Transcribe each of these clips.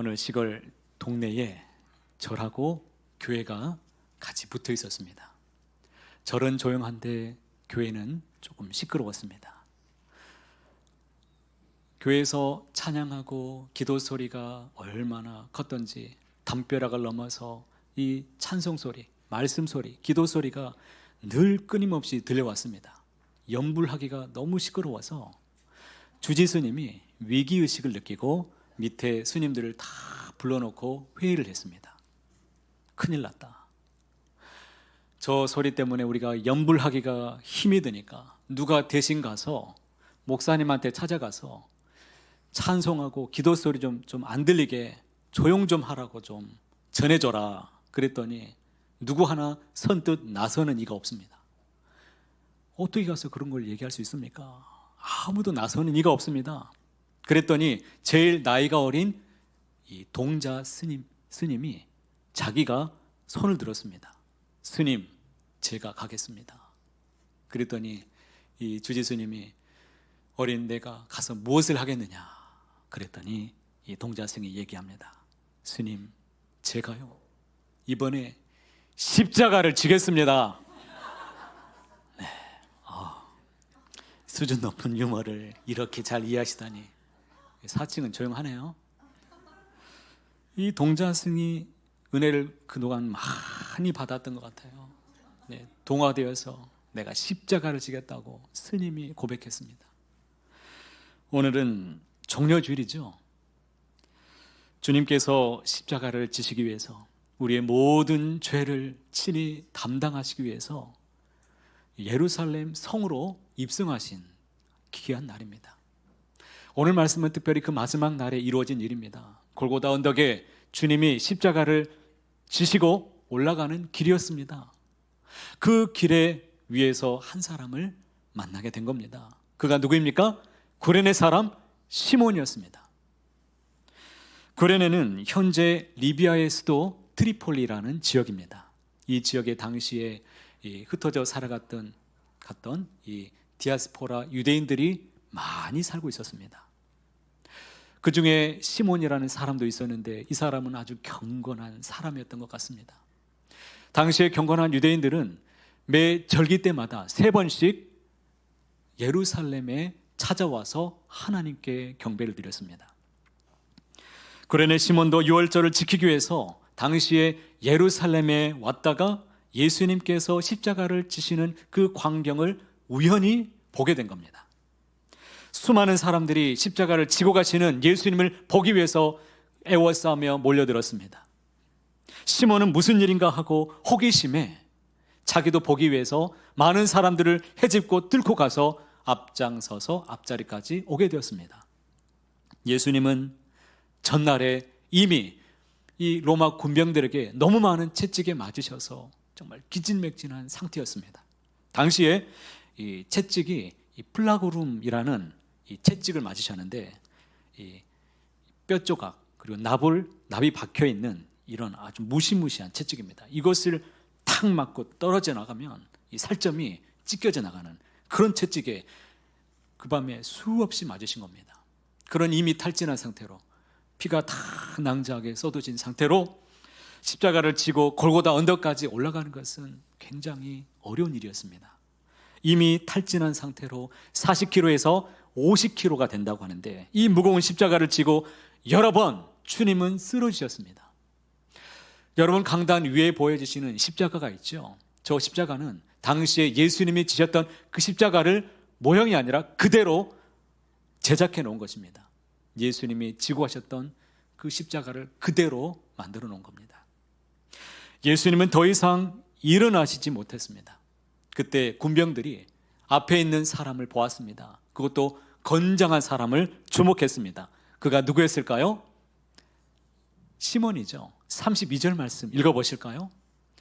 어느 시골 동네에 절하고 교회가 같이 붙어 있었습니다. 절은 조용한데 교회는 조금 시끄러웠습니다. 교회에서 찬양하고 기도 소리가 얼마나 컸던지 담벼락을 넘어서 이 찬송 소리, 말씀 소리, 기도 소리가 늘 끊임없이 들려왔습니다. 염불하기가 너무 시끄러워서 주지 스님이 위기의식을 느끼고 밑에 스님들을 다 불러놓고 회의를 했습니다. 큰일 났다. 저 소리 때문에 우리가 염불하기가 힘이 드니까 누가 대신 가서 목사님한테 찾아가서 찬송하고 기도 소리 좀 안 들리게 조용 좀 하라고 좀 전해줘라. 그랬더니 누구 하나 선뜻 나서는 이가 없습니다. 어떻게 가서 그런 걸 얘기할 수 있습니까? 아무도 나서는 이가 없습니다. 그랬더니 제일 나이가 어린 이 동자 스님이 자기가 손을 들었습니다. 스님, 제가 가겠습니다. 그랬더니 이 주지 스님이 어린 내가 가서 무엇을 하겠느냐 그랬더니 이 동자 스님이 얘기합니다. 스님, 제가요 이번에 십자가를 지겠습니다. 네. 수준 높은 유머를 이렇게 잘 이해하시다니 사칭은 조용하네요. 이 동자 스님이 은혜를 그동안 많이 받았던 것 같아요. 네, 동화되어서 내가 십자가를 지겠다고 스님이 고백했습니다. 오늘은 종려주일이죠. 주님께서 십자가를 지시기 위해서 우리의 모든 죄를 친히 담당하시기 위해서 예루살렘 성으로 입성하신 귀한 날입니다. 오늘 말씀은 특별히 그 마지막 날에 이루어진 일입니다. 골고다 언덕에 주님이 십자가를 지시고 올라가는 길이었습니다. 그 길에 위에서 한 사람을 만나게 된 겁니다. 그가 누구입니까? 구레네 사람 시몬이었습니다. 구레네는 현재 리비아의 수도 트리폴리라는 지역입니다. 이 지역에 당시에 흩어져 살아갔던 이 디아스포라 유대인들이 많이 살고 있었습니다. 그 중에 시몬이라는 사람도 있었는데 이 사람은 아주 경건한 사람이었던 것 같습니다. 당시에 경건한 유대인들은 매 절기 때마다 3번씩 예루살렘에 찾아와서 하나님께 경배를 드렸습니다. 구레네 시몬도 유월절을 지키기 위해서 당시에 예루살렘에 왔다가 예수님께서 십자가를 지시는 그 광경을 우연히 보게 된 겁니다. 수많은 사람들이 십자가를 지고 가시는 예수님을 보기 위해서 애워싸며 몰려들었습니다. 시몬은 무슨 일인가 하고 호기심에 자기도 보기 위해서 많은 사람들을 헤집고 뚫고 가서 앞장서서 앞자리까지 오게 되었습니다. 예수님은 전날에 이미 이 로마 군병들에게 너무 많은 채찍에 맞으셔서 정말 기진맥진한 상태였습니다. 당시에 이 채찍이 이 플라그룸이라는 이 채찍을 맞으셨는데 이 뼈 조각 그리고 납이 박혀 있는 이런 아주 무시무시한 채찍입니다. 이것을 탁 맞고 떨어져 나가면 이 살점이 찢겨져 나가는 그런 채찍에 그 밤에 수없이 맞으신 겁니다. 그런 이미 탈진한 상태로 피가 다 낭자하게 쏟아진 상태로 십자가를 지고 골고다 언덕까지 올라가는 것은 굉장히 어려운 일이었습니다. 이미 탈진한 상태로 40kg에서 50kg가 된다고 하는데 이 무거운 십자가를 지고 여러 번 주님은 쓰러지셨습니다. 여러분 강단 위에 보여지시는 십자가가 있죠. 저 십자가는 당시에 예수님이 지셨던 그 십자가를 모형이 아니라 그대로 제작해 놓은 것입니다. 예수님이 지고 하셨던 그 십자가를 그대로 만들어 놓은 겁니다. 예수님은 더 이상 일어나시지 못했습니다. 그때 군병들이 앞에 있는 사람을 보았습니다. 그것도 건장한 사람을 주목했습니다. 그가 누구였을까요? 시몬이죠. 32절 말씀 읽어보실까요?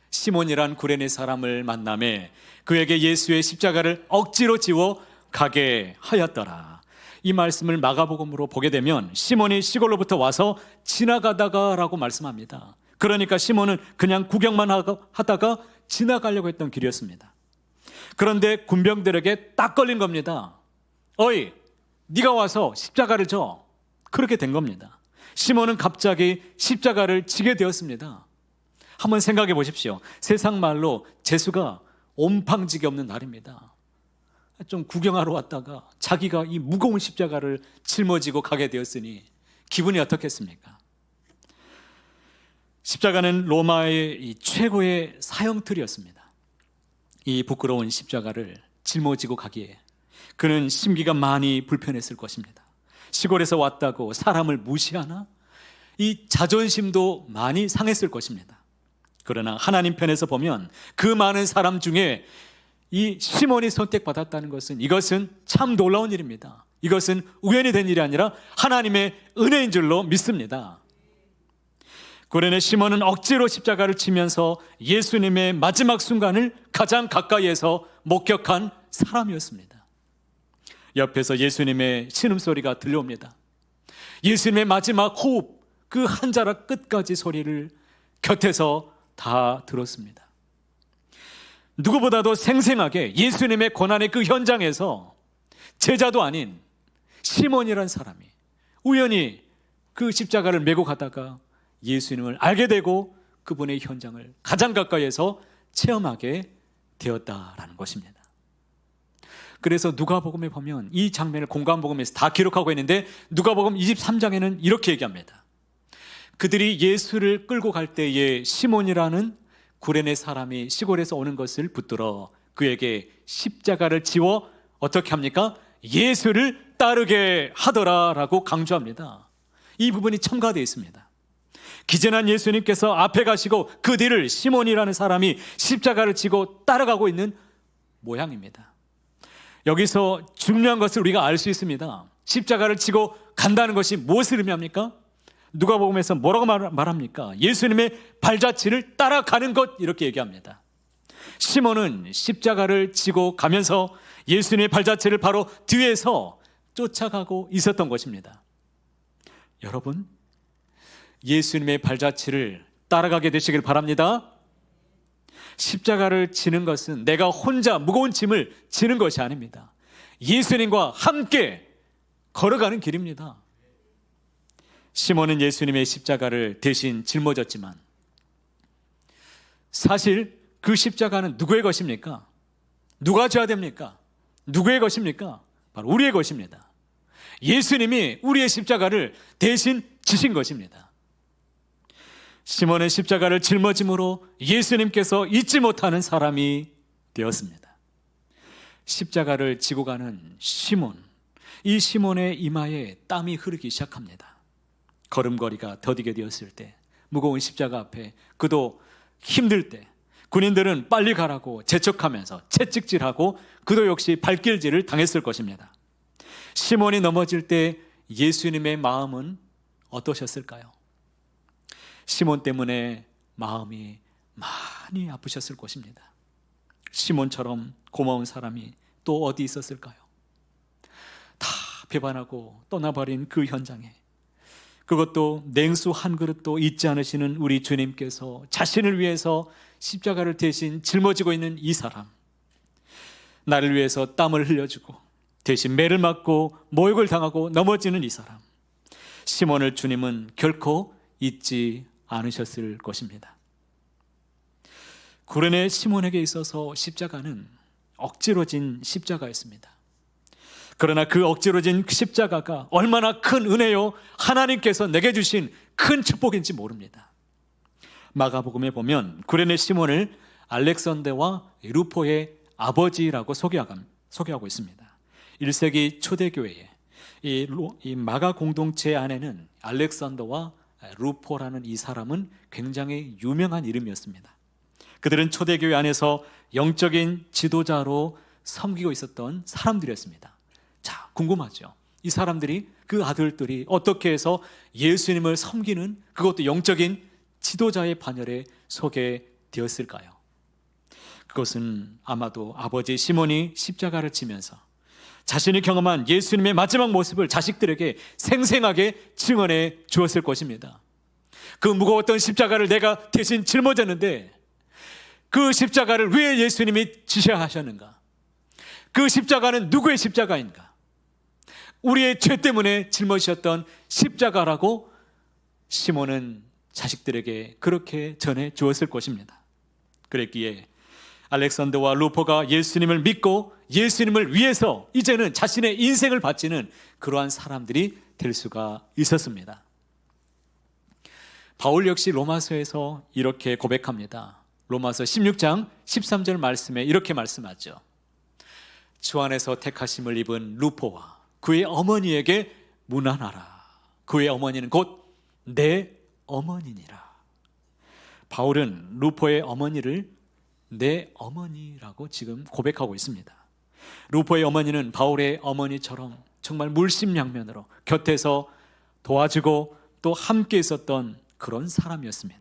시몬이란 구레네 사람을 만나매 그에게 예수의 십자가를 억지로 지워 가게 하였더라. 이 말씀을 마가복음으로 보게 되면 시몬이 시골로부터 와서 지나가다가 라고 말씀합니다. 그러니까 시몬은 그냥 구경만 하다가 지나가려고 했던 길이었습니다. 그런데 군병들에게 딱 걸린 겁니다. 어이, 네가 와서 십자가를 져. 그렇게 된 겁니다. 시몬은 갑자기 십자가를 지게 되었습니다. 한번 생각해 보십시오. 세상 말로 재수가 옴팡지게 없는 날입니다. 좀 구경하러 왔다가 자기가 이 무거운 십자가를 짊어지고 가게 되었으니 기분이 어떻겠습니까? 십자가는 로마의 이 최고의 사형틀이었습니다. 이 부끄러운 십자가를 짊어지고 가기에 그는 심기가 많이 불편했을 것입니다. 시골에서 왔다고 사람을 무시하나? 이 자존심도 많이 상했을 것입니다. 그러나 하나님 편에서 보면 그 많은 사람 중에 이 시몬이 선택받았다는 것은, 이것은 참 놀라운 일입니다. 이것은 우연히 된 일이 아니라 하나님의 은혜인 줄로 믿습니다. 고레네 시몬은 억지로 십자가를 치면서 예수님의 마지막 순간을 가장 가까이에서 목격한 사람이었습니다. 옆에서 예수님의 신음소리가 들려옵니다. 예수님의 마지막 호흡, 그 한 자락 끝까지 소리를 곁에서 다 들었습니다. 누구보다도 생생하게 예수님의 고난의 그 현장에서 제자도 아닌 시몬이라는 사람이 우연히 그 십자가를 메고 가다가 예수님을 알게 되고 그분의 현장을 가장 가까이에서 체험하게 되었다라는 것입니다. 그래서 누가복음에 보면 이 장면을 공관복음에서 다 기록하고 있는데, 누가복음 23장에는 이렇게 얘기합니다. 그들이 예수를 끌고 갈 때에 시몬이라는 구레네 사람이 시골에서 오는 것을 붙들어 그에게 십자가를 지워 어떻게 합니까? 예수를 따르게 하더라라고 강조합니다. 이 부분이 첨가되어 있습니다. 기전한 예수님께서 앞에 가시고 그 뒤를 시몬이라는 사람이 십자가를 지고 따라가고 있는 모양입니다. 여기서 중요한 것을 우리가 알 수 있습니다. 십자가를 지고 간다는 것이 무엇을 의미합니까? 누가복음에서 뭐라고 말합니까? 예수님의 발자취를 따라가는 것, 이렇게 얘기합니다. 시몬은 십자가를 지고 가면서 예수님의 발자취를 바로 뒤에서 쫓아가고 있었던 것입니다. 여러분, 예수님의 발자취를 따라가게 되시길 바랍니다. 십자가를 지는 것은 내가 혼자 무거운 짐을 지는 것이 아닙니다. 예수님과 함께 걸어가는 길입니다. 시몬은 예수님의 십자가를 대신 짊어졌지만 사실 그 십자가는 누구의 것입니까? 누가 져야 됩니까? 누구의 것입니까? 바로 우리의 것입니다. 예수님이 우리의 십자가를 대신 지신 것입니다. 시몬은 십자가를 짊어짐으로 예수님께서 잊지 못하는 사람이 되었습니다. 십자가를 지고 가는 시몬, 이 시몬의 이마에 땀이 흐르기 시작합니다. 걸음걸이가 더디게 되었을 때, 무거운 십자가 앞에 그도 힘들 때 군인들은 빨리 가라고 재촉하면서 채찍질하고 그도 역시 발길질을 당했을 것입니다. 시몬이 넘어질 때 예수님의 마음은 어떠셨을까요? 시몬 때문에 마음이 많이 아프셨을 것입니다. 시몬처럼 고마운 사람이 또 어디 있었을까요? 다 배반하고 떠나버린 그 현장에, 그것도 냉수 한 그릇도 잊지 않으시는 우리 주님께서 자신을 위해서 십자가를 대신 짊어지고 있는 이 사람, 나를 위해서 땀을 흘려주고 대신 매를 맞고 모욕을 당하고 넘어지는 이 사람, 시몬을 주님은 결코 잊지 않으셨을 것입니다. 구레네 시몬에게 있어서 십자가는 억지로 진 십자가였습니다. 그러나 그 억지로 진 십자가가 얼마나 큰 은혜요, 하나님께서 내게 주신 큰 축복인지 모릅니다. 마가복음에 보면 구레네 시몬을 알렉산더와 루포의 아버지라고 소개하고 있습니다. 1세기 초대교회에 이 마가 공동체 안에는 알렉산더와 루포라는 이 사람은 굉장히 유명한 이름이었습니다. 그들은 초대교회 안에서 영적인 지도자로 섬기고 있었던 사람들이었습니다. 자, 궁금하죠? 이 사람들이, 그 아들들이 어떻게 해서 예수님을 섬기는, 그것도 영적인 지도자의 반열에 서게 되었을까요? 그것은 아마도 아버지 시몬이 십자가를 지면서 자신이 경험한 예수님의 마지막 모습을 자식들에게 생생하게 증언해 주었을 것입니다. 그 무거웠던 십자가를 내가 대신 짊어졌는데 그 십자가를 왜 예수님이 지셔야 하셨는가? 그 십자가는 누구의 십자가인가? 우리의 죄 때문에 짊어지셨던 십자가라고 시몬은 자식들에게 그렇게 전해 주었을 것입니다. 그랬기에 알렉산더와 루포가 예수님을 믿고 예수님을 위해서 이제는 자신의 인생을 바치는 그러한 사람들이 될 수가 있었습니다. 바울 역시 로마서에서 이렇게 고백합니다. 로마서 16장 13절 말씀에 이렇게 말씀하죠. 주 안에서 택하심을 입은 루포와 그의 어머니에게 문안하라. 그의 어머니는 곧 내 어머니니라. 바울은 루포의 어머니를 내 어머니라고 지금 고백하고 있습니다. 루포의 어머니는 바울의 어머니처럼 정말 물심양면으로 곁에서 도와주고 또 함께 있었던 그런 사람이었습니다.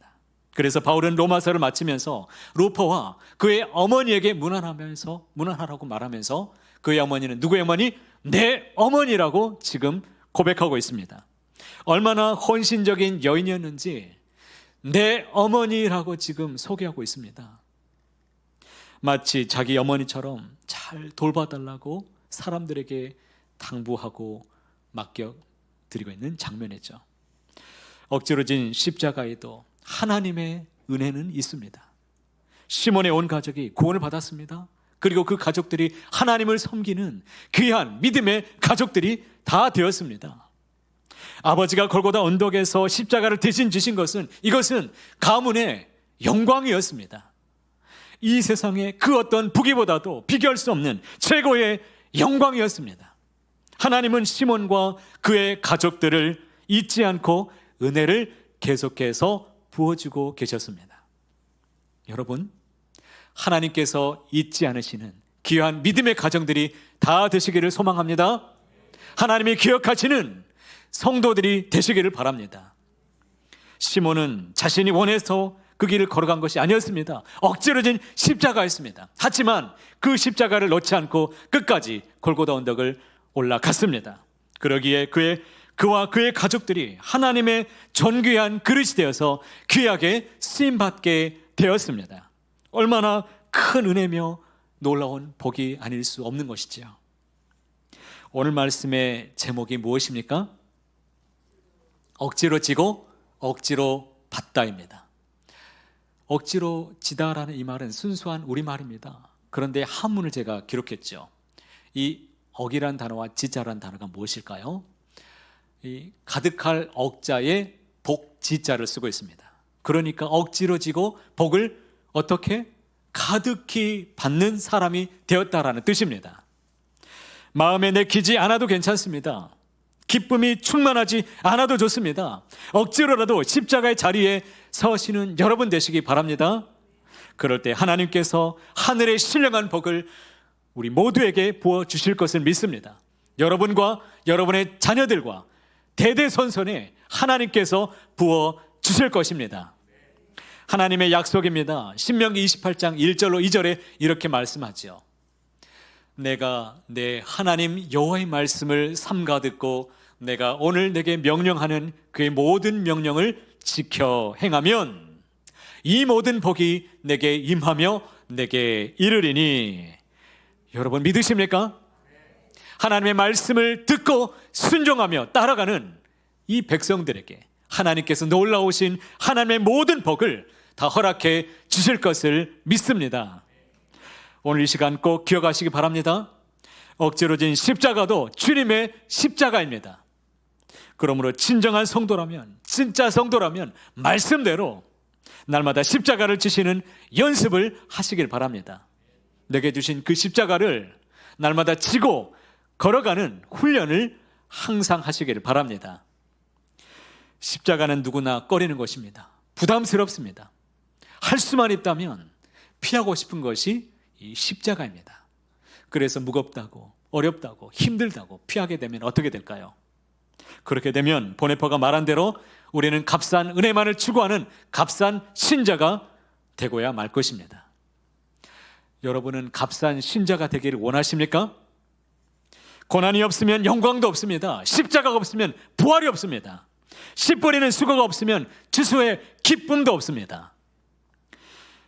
그래서 바울은 로마서를 마치면서 루포와 그의 어머니에게 문안하라고 말하면서 그의 어머니는 누구의 어머니? 내 어머니라고 지금 고백하고 있습니다. 얼마나 헌신적인 여인이었는지 내 어머니라고 지금 소개하고 있습니다. 마치 자기 어머니처럼 잘 돌봐달라고 사람들에게 당부하고 맡겨드리고 있는 장면이죠. 억지로 진 십자가에도 하나님의 은혜는 있습니다. 시몬의 온 가족이 구원을 받았습니다. 그리고 그 가족들이 하나님을 섬기는 귀한 믿음의 가족들이 다 되었습니다. 아버지가 골고다 언덕에서 십자가를 대신 지신 것은 이것은 가문의 영광이었습니다. 이 세상의 그 어떤 부귀보다도 비교할 수 없는 최고의 영광이었습니다. 하나님은 시몬과 그의 가족들을 잊지 않고 은혜를 계속해서 부어주고 계셨습니다. 여러분, 하나님께서 잊지 않으시는 귀한 믿음의 가정들이 다 되시기를 소망합니다. 하나님이 기억하시는 성도들이 되시기를 바랍니다. 시몬은 자신이 원해서 그 길을 걸어간 것이 아니었습니다. 억지로 진 십자가였습니다. 하지만 그 십자가를 놓지 않고 끝까지 골고다 언덕을 올라갔습니다. 그러기에 그와 그의 가족들이 하나님의 존귀한 그릇이 되어서 귀하게 쓰임받게 되었습니다. 얼마나 큰 은혜며 놀라운 복이 아닐 수 없는 것이지요. 오늘 말씀의 제목이 무엇입니까? 억지로 지고 억지로 받다입니다. 억지로 지다라는 이 말은 순수한 우리말입니다. 그런데 한문을 제가 기록했죠. 이 억이란 단어와 지자란 단어가 무엇일까요? 이 가득할 억자에 복지자를 쓰고 있습니다. 그러니까 억지로 지고 복을 어떻게 가득히 받는 사람이 되었다라는 뜻입니다. 마음에 내키지 않아도 괜찮습니다. 기쁨이 충만하지 않아도 좋습니다. 억지로라도 십자가의 자리에 서시는 여러분 되시기 바랍니다. 그럴 때 하나님께서 하늘의 신령한 복을 우리 모두에게 부어주실 것을 믿습니다. 여러분과 여러분의 자녀들과 대대손손에 하나님께서 부어주실 것입니다. 하나님의 약속입니다. 신명기 28장 1절로 2절에 이렇게 말씀하죠. 내가 내 하나님 여호와의 말씀을 삼가 듣고 내가 오늘 내게 명령하는 그의 모든 명령을 지켜 행하면 이 모든 복이 내게 임하며 내게 이르리니. 여러분 믿으십니까? 하나님의 말씀을 듣고 순종하며 따라가는 이 백성들에게 하나님께서 놀라우신 하나님의 모든 복을 다 허락해 주실 것을 믿습니다. 오늘 이 시간 꼭 기억하시기 바랍니다. 억지로 진 십자가도 주님의 십자가입니다. 그러므로 진정한 성도라면, 진짜 성도라면 말씀대로 날마다 십자가를 지시는 연습을 하시길 바랍니다. 내게 주신 그 십자가를 날마다 지고 걸어가는 훈련을 항상 하시길 바랍니다. 십자가는 누구나 꺼리는 것입니다. 부담스럽습니다. 할 수만 있다면 피하고 싶은 것이 이 십자가입니다. 그래서 무겁다고 어렵다고 힘들다고 피하게 되면 어떻게 될까요? 그렇게 되면 보네퍼가 말한 대로 우리는 값싼 은혜만을 추구하는 값싼 신자가 되고야 말 것입니다. 여러분은 값싼 신자가 되기를 원하십니까? 고난이 없으면 영광도 없습니다. 십자가가 없으면 부활이 없습니다. 씨 뿌리는 수고가 없으면 주수의 기쁨도 없습니다.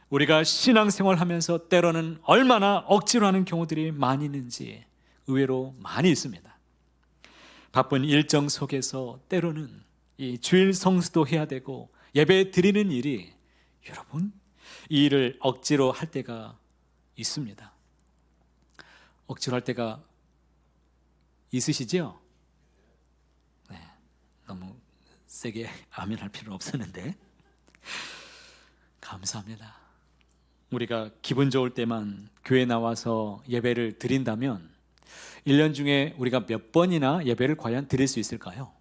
우리가 신앙생활 하면서 때로는 얼마나 억지로 하는 경우들이 많이 있는지 의외로 많이 있습니다. 바쁜 일정 속에서 때로는 이 주일 성수도 해야 되고 예배 드리는 일이 여러분 이 일을 억지로 할 때가 있습니다. 억지로 할 때가 있으시죠? 네, 너무 세게 아멘 할 필요는 없었는데 감사합니다. 우리가 기분 좋을 때만 교회 나와서 예배를 드린다면 1년 중에 우리가 몇 번이나 예배를 과연 드릴 수 있을까요?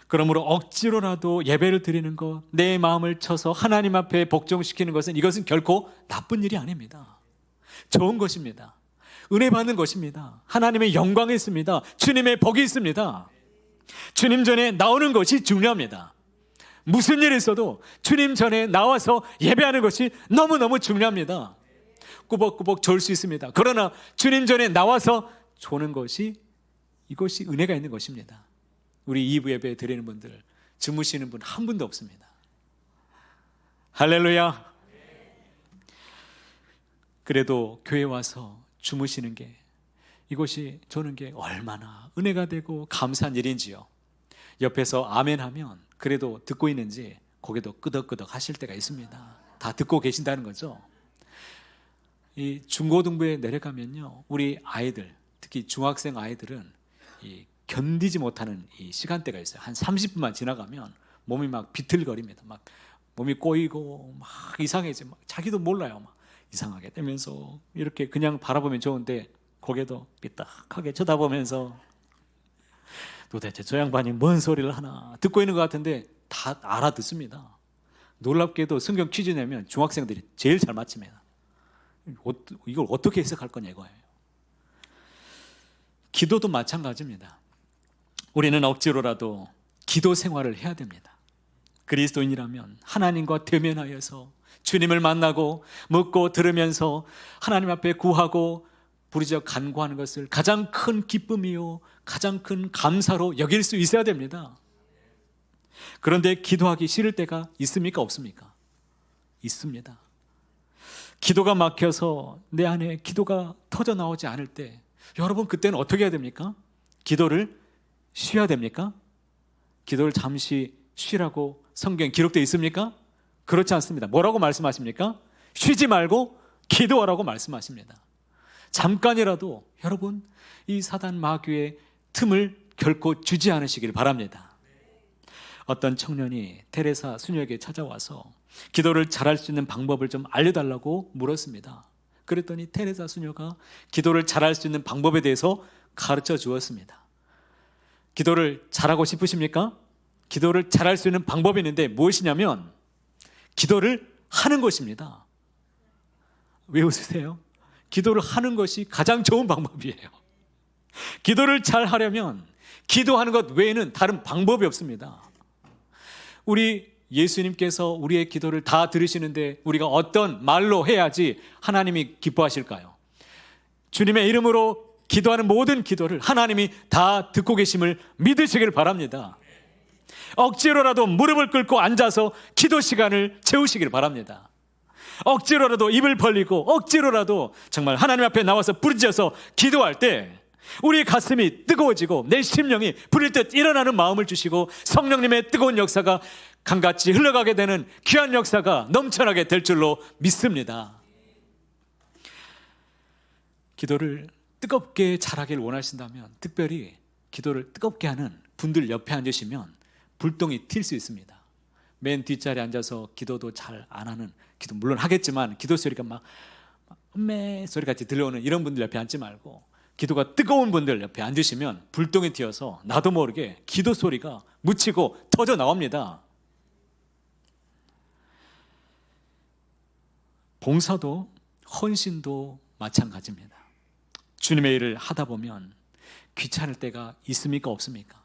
그러므로 억지로라도 예배를 드리는 것, 내 마음을 쳐서 하나님 앞에 복종시키는 것은 이것은 결코 나쁜 일이 아닙니다. 좋은 것입니다. 은혜 받는 것입니다. 하나님의 영광이 있습니다. 주님의 복이 있습니다. 주님 전에 나오는 것이 중요합니다. 무슨 일이 있어도 주님 전에 나와서 예배하는 것이 너무너무 중요합니다. 꾸벅꾸벅 졸 수 있습니다. 그러나 주님 전에 나와서 조는 것이 이것이 은혜가 있는 것입니다. 우리 2부 예배 드리는 분들 주무시는 분 한 분도 없습니다. 할렐루야. 그래도 교회 와서 주무시는 게 이것이 조는 게 얼마나 은혜가 되고 감사한 일인지요. 옆에서 아멘 하면 그래도 듣고 있는지 고개도 끄덕끄덕 하실 때가 있습니다. 다 듣고 계신다는 거죠. 이 중고등부에 내려가면요, 우리 아이들, 특히 중학생 아이들은 이 견디지 못하는 이 시간대가 있어요. 한 30분만 지나가면 몸이 막 비틀거립니다. 막 몸이 꼬이고 막 이상해지, 막 자기도 몰라요. 막 이상하게 되면서 이렇게 그냥 바라보면 좋은데 고개도 삐딱하게 쳐다보면서 도대체 저 양반이 뭔 소리를 하나 듣고 있는 것 같은데 다 알아듣습니다. 놀랍게도 성경 퀴즈 내면 중학생들이 제일 잘 맞춥니다. 이걸 어떻게 해석할 거냐 이거예요. 기도도 마찬가지입니다. 우리는 억지로라도 기도 생활을 해야 됩니다. 그리스도인이라면 하나님과 대면하여서 주님을 만나고 묻고 들으면서 하나님 앞에 구하고 부르짖어 간구하는 것을 가장 큰 기쁨이요 가장 큰 감사로 여길 수 있어야 됩니다. 그런데 기도하기 싫을 때가 있습니까? 없습니까? 있습니다. 기도가 막혀서 내 안에 기도가 터져 나오지 않을 때 여러분 그때는 어떻게 해야 됩니까? 기도를 쉬어야 됩니까? 기도를 잠시 쉬라고 성경에 기록되어 있습니까? 그렇지 않습니다. 뭐라고 말씀하십니까? 쉬지 말고 기도하라고 말씀하십니다. 잠깐이라도 여러분 이 사단 마귀의 틈을 결코 주지 않으시길 바랍니다. 어떤 청년이 테레사 수녀에게 찾아와서 기도를 잘할 수 있는 방법을 좀 알려달라고 물었습니다. 그랬더니 테레사 수녀가 기도를 잘할 수 있는 방법에 대해서 가르쳐 주었습니다. 기도를 잘하고 싶으십니까? 기도를 잘할 수 있는 방법이 있는데 무엇이냐면 기도를 하는 것입니다. 왜 웃으세요? 기도를 하는 것이 가장 좋은 방법이에요. 기도를 잘 하려면 기도하는 것 외에는 다른 방법이 없습니다. 우리 예수님께서 우리의 기도를 다 들으시는데 우리가 어떤 말로 해야지 하나님이 기뻐하실까요? 주님의 이름으로 기도하는 모든 기도를 하나님이 다 듣고 계심을 믿으시길 바랍니다. 억지로라도 무릎을 꿇고 앉아서 기도 시간을 채우시길 바랍니다. 억지로라도 입을 벌리고 억지로라도 정말 하나님 앞에 나와서 부르짖어서 기도할 때 우리 가슴이 뜨거워지고 내 심령이 불일 듯 일어나는 마음을 주시고 성령님의 뜨거운 역사가 강같이 흘러가게 되는 귀한 역사가 넘쳐나게 될 줄로 믿습니다. 기도를 뜨겁게 잘하길 원하신다면 특별히 기도를 뜨겁게 하는 분들 옆에 앉으시면 불똥이 튈 수 있습니다. 맨 뒷자리에 앉아서 기도도 잘 안 하는, 기도 물론 하겠지만 기도 소리가 막 음메 소리같이 들려오는 이런 분들 옆에 앉지 말고 기도가 뜨거운 분들 옆에 앉으시면 불똥이 튀어서 나도 모르게 기도 소리가 묻히고 터져 나옵니다. 봉사도 헌신도 마찬가지입니다. 주님의 일을 하다 보면 귀찮을 때가 있습니까? 없습니까?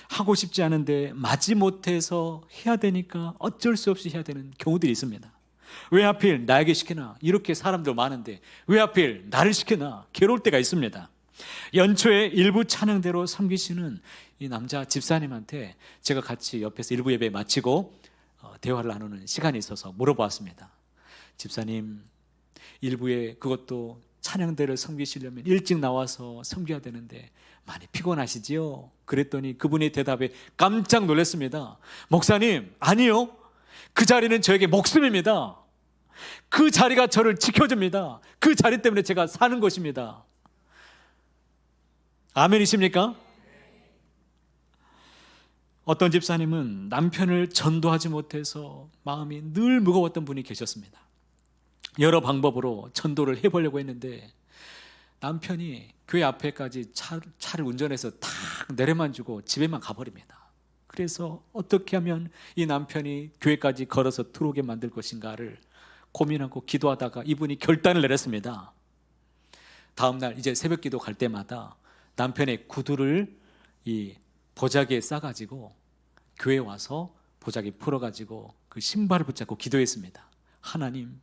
하고 싶지 않은데 마지못해서 해야 되니까 어쩔 수 없이 해야 되는 경우들이 있습니다. 왜 하필 나에게 시키나? 이렇게 사람들 많은데 왜 하필 나를 시키나? 괴로울 때가 있습니다. 연초에 일부 찬양대로 섬기시는 이 남자 집사님한테 제가 같이 옆에서 일부 예배 마치고 대화를 나누는 시간이 있어서 물어보았습니다. 집사님, 일부에 그것도 찬양대를 섬기시려면 일찍 나와서 섬겨야 되는데 많이 피곤하시지요? 그랬더니 그분의 대답에 깜짝 놀랐습니다. 목사님, 아니요. 그 자리는 저에게 목숨입니다. 그 자리가 저를 지켜줍니다. 그 자리 때문에 제가 사는 것입니다. 아멘이십니까? 어떤 집사님은 남편을 전도하지 못해서 마음이 늘 무거웠던 분이 계셨습니다. 여러 방법으로 전도를 해보려고 했는데 남편이 교회 앞에까지 차를 운전해서 탁 내려만 주고 집에만 가버립니다. 그래서 어떻게 하면 이 남편이 교회까지 걸어서 들어오게 만들 것인가를 고민하고 기도하다가 이분이 결단을 내렸습니다. 다음날 이제 새벽기도 갈 때마다 남편의 구두를 이 보자기에 싸가지고 교회에 와서 보자기 풀어가지고 그 신발을 붙잡고 기도했습니다. 하나님,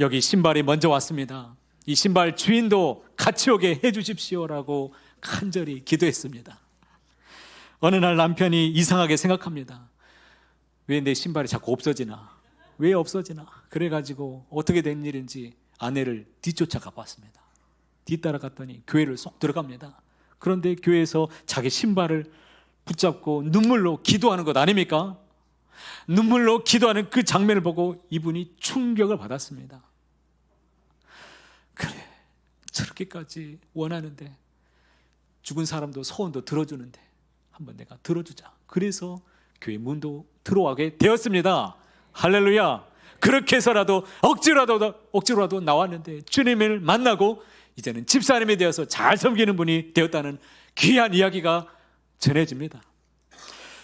여기 신발이 먼저 왔습니다. 이 신발 주인도 같이 오게 해주십시오라고 간절히 기도했습니다. 어느 날 남편이 이상하게 생각합니다. 왜 내 신발이 자꾸 없어지나? 왜 없어지나? 그래가지고 어떻게 된 일인지 아내를 뒤쫓아 가봤습니다. 뒤따라갔더니 교회를 쏙 들어갑니다. 그런데 교회에서 자기 신발을 붙잡고 눈물로 기도하는 것 아닙니까? 눈물로 기도하는 그 장면을 보고 이분이 충격을 받았습니다. 그래, 저렇게까지 원하는데, 죽은 사람도 소원도 들어주는데 한번 내가 들어주자. 그래서 교회 문도 들어가게 되었습니다. 할렐루야. 그렇게 해서라도 억지로라도 나왔는데 주님을 만나고 이제는 집사님이 되어서 잘 섬기는 분이 되었다는 귀한 이야기가 전해집니다.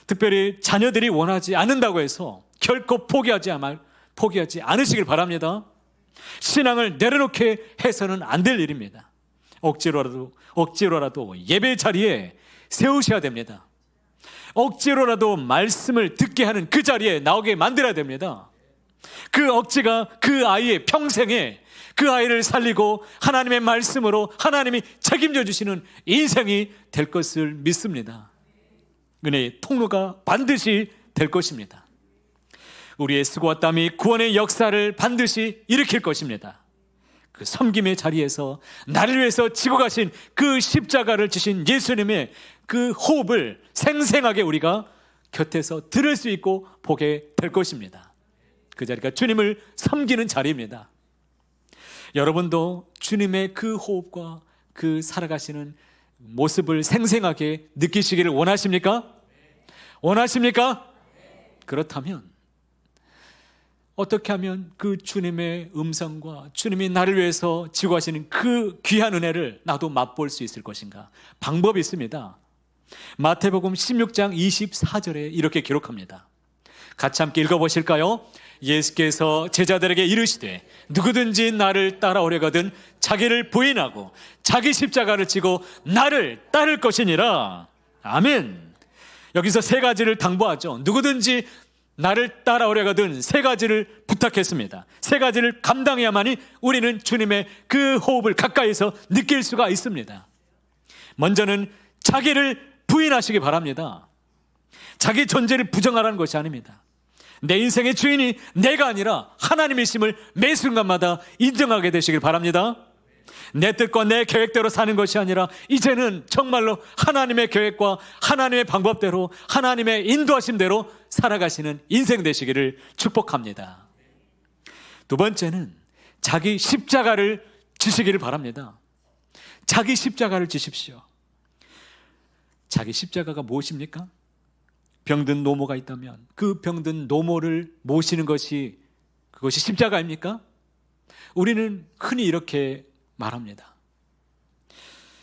특별히 자녀들이 원하지 않는다고 해서 결코 포기하지 않으시길 바랍니다. 신앙을 내려놓게 해서는 안 될 일입니다. 억지로라도 예배 자리에 세우셔야 됩니다. 억지로라도 말씀을 듣게 하는 그 자리에 나오게 만들어야 됩니다. 그 억지가 그 아이의 평생에 그 아이를 살리고 하나님의 말씀으로 하나님이 책임져 주시는 인생이 될 것을 믿습니다. 은혜의 통로가 반드시 될 것입니다. 우리의 수고와 땀이 구원의 역사를 반드시 일으킬 것입니다. 그 섬김의 자리에서 나를 위해서 지고 가신 그 십자가를 지신 예수님의 그 호흡을 생생하게 우리가 곁에서 들을 수 있고 보게 될 것입니다. 그 자리가 주님을 섬기는 자리입니다. 여러분도 주님의 그 호흡과 그 살아가시는 모습을 생생하게 느끼시기를 원하십니까? 원하십니까? 그렇다면 어떻게 하면 그 주님의 음성과 주님이 나를 위해서 지고 하시는 그 귀한 은혜를 나도 맛볼 수 있을 것인가? 방법이 있습니다. 마태복음 16장 24절에 이렇게 기록합니다. 같이 함께 읽어보실까요? 예수께서 제자들에게 이르시되 누구든지 나를 따라오려거든 자기를 부인하고 자기 십자가를 지고 나를 따를 것이니라. 아멘. 여기서 세 가지를 당부하죠. 누구든지 나를 따라오려거든 세 가지를 부탁했습니다. 세 가지를 감당해야만이 우리는 주님의 그 호흡을 가까이서 느낄 수가 있습니다. 먼저는 자기를 부인하시기 바랍니다. 자기 존재를 부정하라는 것이 아닙니다. 내 인생의 주인이 내가 아니라 하나님이심을 매 순간마다 인정하게 되시길 바랍니다. 내 뜻과 내 계획대로 사는 것이 아니라 이제는 정말로 하나님의 계획과 하나님의 방법대로 하나님의 인도하심대로 살아가시는 인생 되시기를 축복합니다. 두 번째는 자기 십자가를 지시기를 바랍니다. 자기 십자가를 지십시오. 자기 십자가가 무엇입니까? 병든 노모가 있다면 그 병든 노모를 모시는 것이 그것이 십자가입니까? 우리는 흔히 이렇게 말합니다.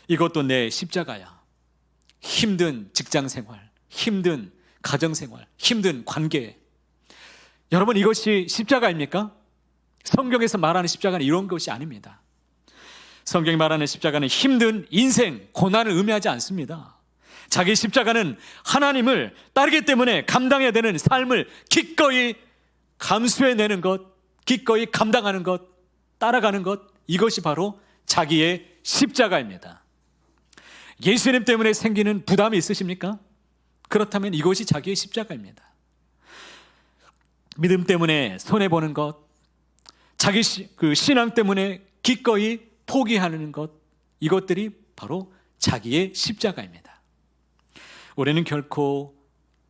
이것도 내 십자가야. 힘든 직장생활, 힘든 가정생활, 힘든 관계. 여러분, 이것이 십자가입니까? 성경에서 말하는 십자가는 이런 것이 아닙니다. 성경이 말하는 십자가는 힘든 인생, 고난을 의미하지 않습니다. 자기 십자가는 하나님을 따르기 때문에 감당해야 되는 삶을 기꺼이 감수해내는 것, 기꺼이 감당하는 것, 따라가는 것, 이것이 바로 자기의 십자가입니다. 예수님 때문에 생기는 부담이 있으십니까? 그렇다면 이것이 자기의 십자가입니다. 믿음 때문에 손해보는 것, 자기 그 신앙 때문에 기꺼이 포기하는 것, 이것들이 바로 자기의 십자가입니다. 우리는 결코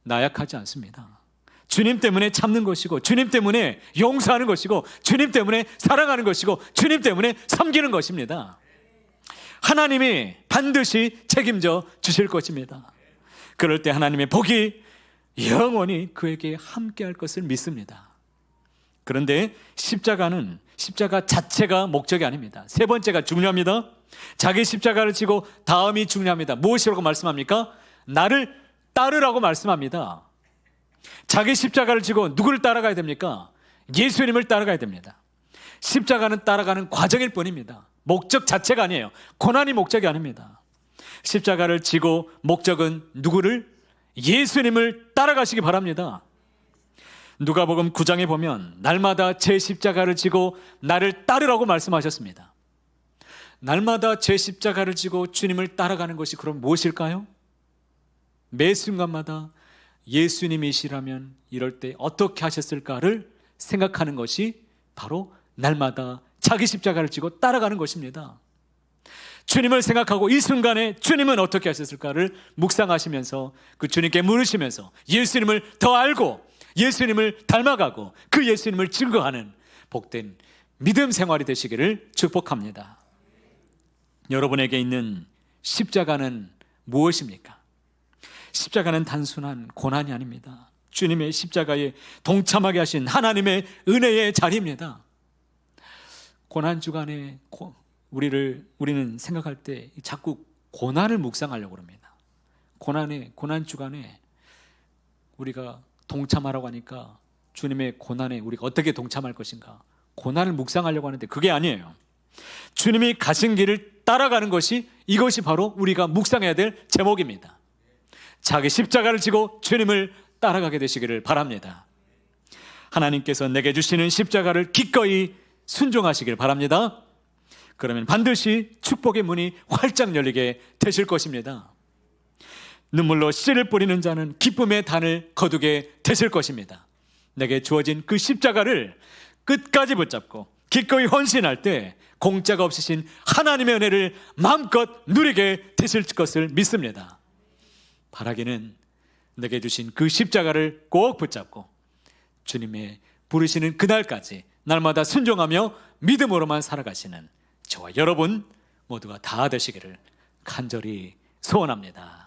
나약하지 않습니다. 주님 때문에 참는 것이고, 주님 때문에 용서하는 것이고, 주님 때문에 사랑하는 것이고, 주님 때문에 섬기는 것입니다. 하나님이 반드시 책임져 주실 것입니다. 그럴 때 하나님의 복이 영원히 그에게 함께할 것을 믿습니다. 그런데 십자가 자체가 목적이 아닙니다. 세 번째가 중요합니다. 자기 십자가를 지고 다음이 중요합니다. 무엇이라고 말씀합니까? 나를 따르라고 말씀합니다. 자기 십자가를 지고 누구를 따라가야 됩니까? 예수님을 따라가야 됩니다. 십자가는 따라가는 과정일 뿐입니다. 목적 자체가 아니에요. 고난이 목적이 아닙니다. 십자가를 지고 목적은 누구를? 예수님을 따라가시기 바랍니다. 누가복음 9장에 보면 날마다 제 십자가를 지고 나를 따르라고 말씀하셨습니다. 날마다 제 십자가를 지고 주님을 따라가는 것이 그럼 무엇일까요? 매 순간마다 예수님이시라면 이럴 때 어떻게 하셨을까를 생각하는 것이 바로 날마다 자기 십자가를 지고 따라가는 것입니다. 주님을 생각하고 이 순간에 주님은 어떻게 하셨을까를 묵상하시면서 그 주님께 물으시면서 예수님을 더 알고 예수님을 닮아가고 그 예수님을 증거하는 복된 믿음 생활이 되시기를 축복합니다. 여러분에게 있는 십자가는 무엇입니까? 십자가는 단순한 고난이 아닙니다. 주님의 십자가에 동참하게 하신 하나님의 은혜의 자리입니다. 고난 주간에 우리는 생각할 때 자꾸 고난을 묵상하려고 합니다. 고난 주간에 우리가 동참하라고 하니까 주님의 고난에 우리가 어떻게 동참할 것인가, 고난을 묵상하려고 하는데 그게 아니에요. 주님이 가신 길을 따라가는 것이, 이것이 바로 우리가 묵상해야 될 제목입니다. 자기 십자가를 지고 주님을 따라가게 되시기를 바랍니다. 하나님께서 내게 주시는 십자가를 기꺼이 순종하시길 바랍니다. 그러면 반드시 축복의 문이 활짝 열리게 되실 것입니다. 눈물로 씨를 뿌리는 자는 기쁨의 단을 거두게 되실 것입니다. 내게 주어진 그 십자가를 끝까지 붙잡고 기꺼이 헌신할 때 공짜가 없으신 하나님의 은혜를 마음껏 누리게 되실 것을 믿습니다. 바라기는 내게 주신 그 십자가를 꼭 붙잡고 주님의 부르시는 그날까지 날마다 순종하며 믿음으로만 살아가시는 저와 여러분 모두가 다 되시기를 간절히 소원합니다.